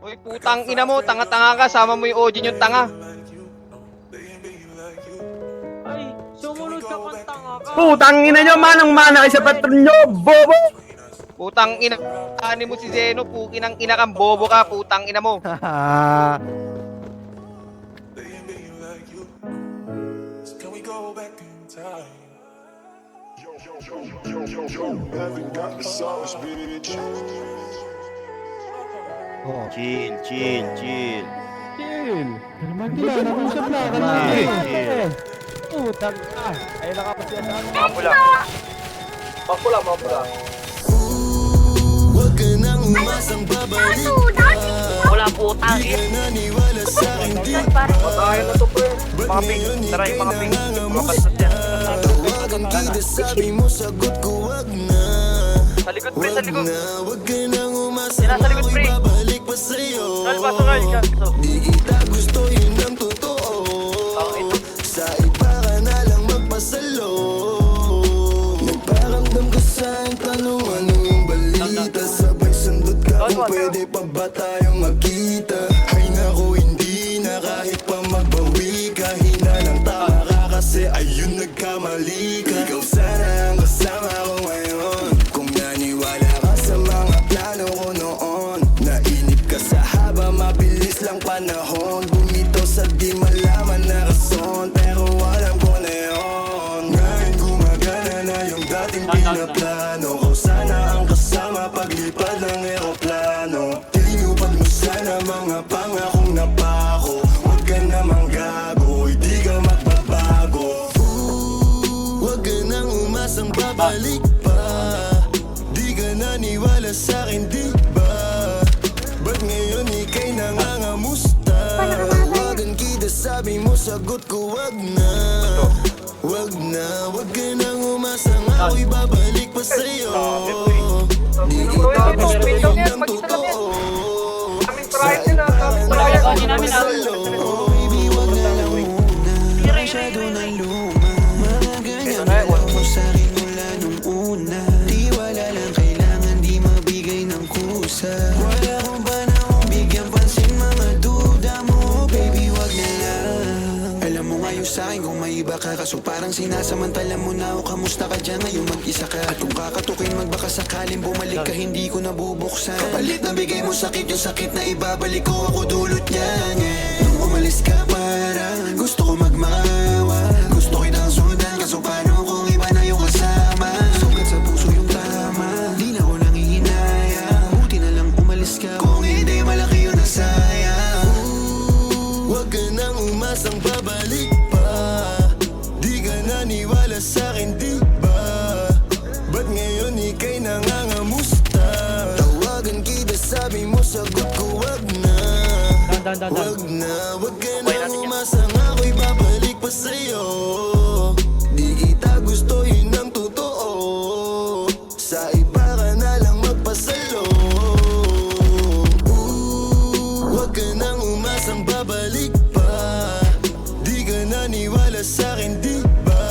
Uy, putang ina mo, tanga-tanga ka, sama mo yung Ojin yung tanga. Ay, sumunod ka pang tanga ka. Putang ina nyo, manang-mana kayo sa patron nyo, bobo! Putang ina, ani mo si Zeno, pukinang ina kang bobo ka, putang ina mo. Chill, chill, chill. Chill. Kilala ko sa plaka na. Chill. Putang ina. Ayun na ka pa siya sa ano. Mapula. Mapula, mapula. Huwag ka nang umasang babalik. Wala putang ina. Naniwala sa akin di Patayan na to, pre. Mga ping, tara yung mga ping. Mga pasat yan. tawagan kita, sabi mo sagot ko wag na. Sa likod, pre, sa likod. Huwag ka nang umasang Nasa likod, pre. babalik pa sa'yo. Salva, sakay ka. Di kita gusto, yun ang totoo. Sa iba ka na lang magpasalo. Nagparamdam ka sa'kin, tanong ano yung balita. Sabay sundot ka kung pwede pa ba tayong magkita. Ay naku, hindi na kahit pa magbawi ka. Hina ng tama ka kasi ayun nagkamali ka. Ikaw sana ang kasama ko ngayon. Kung naniwala ka sa mga plano ko noon. Nainip ka sa haba, mabilis lang panahon. Bumitaw sa di malaman na rason. Pero alam ko na yun. Ngayon gumagana na yung dating pinaplano ko. Sana ang kasama paglipad ng eroplano. Tinupad mo sana mga pangakong napako. Huwag ka namang gago, hindi ka magbabago. Huwag ka nang umasang babalik pa. Di ka naniwala sa'kin, di ba? Ba't ngayon ika'y nangangamusta? Tawagan kita, sabi mo sagot ko wag na. Wag na, wag ka nang umasang ako'y babalik pa sa'yo. Di kita gusto yun ang totoo. Sa iba ka na lang magpasalo. Baby, wag na lang muna. Masyado na luma. Mga ganyan na lang mo sa'kin mula nung una. Di wala lang kailangan, di mabigay ng kusa. Wala kong panahong bigyan pansin mga duda mo. Baby, wag na lang. Alam mo ngayon sa'kin kung may iba ka. Kaso parang sinasamantala mo na ako. Kamusta ka dyan ngayon mag-isa ka? At kung kakatukin magbaka sakaling bumalik ka, hindi ko nabubuksan. Kapalit na bigay mo sakit, yung sakit na ibabalik ko, ako dulot niyan, yeah. Nung umalis ka parang gusto ko magmawa. Gusto kitang sundan, kaso paano kung iba na yung kasama? Sugat sa puso yung tama, di na ko nangihinaya. Buti na lang umalis ka, kung hindi malaki yun ang sayang. Huwag ka nang umasang babalik pa. Di ka naniwala sa'kin, di ba? Ba't ngayon ika'y nangangamusta? Tawagan kita, sabi mo sagot ko wag na. Wag na, wag ka nang umasang ako'y babalik pa sa'yo. Di kita gusto, yun ang totoo. Sa iba ka na lang magpasalo. Wag ka nang umasang babalik pa. Di ka naniwala sa'kin, di ba?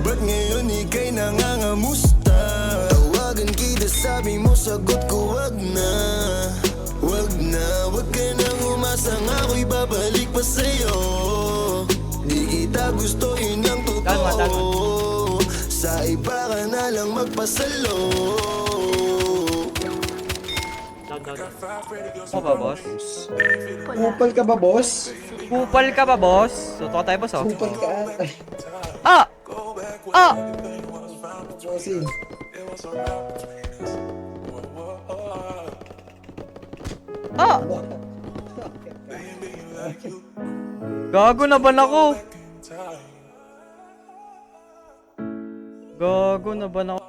Ba't ngayon ika'y nangangamusta? Tawagan kita, sabi mo sagot ko wag na. Wag na, wag ka nang umasang ako'y babalik pa sa'yo. Di kita gusto, yun ang totoo. Sa iba ka na lang magpasalo. Ako ba, boss? Kupal ka ba, boss? Kupal ka ba, boss? Totoo tayo, boss, oh. Kupal ka ata. Ah! Ah! Bossing. Ah! Gago na ba ako? Gago na ba ako?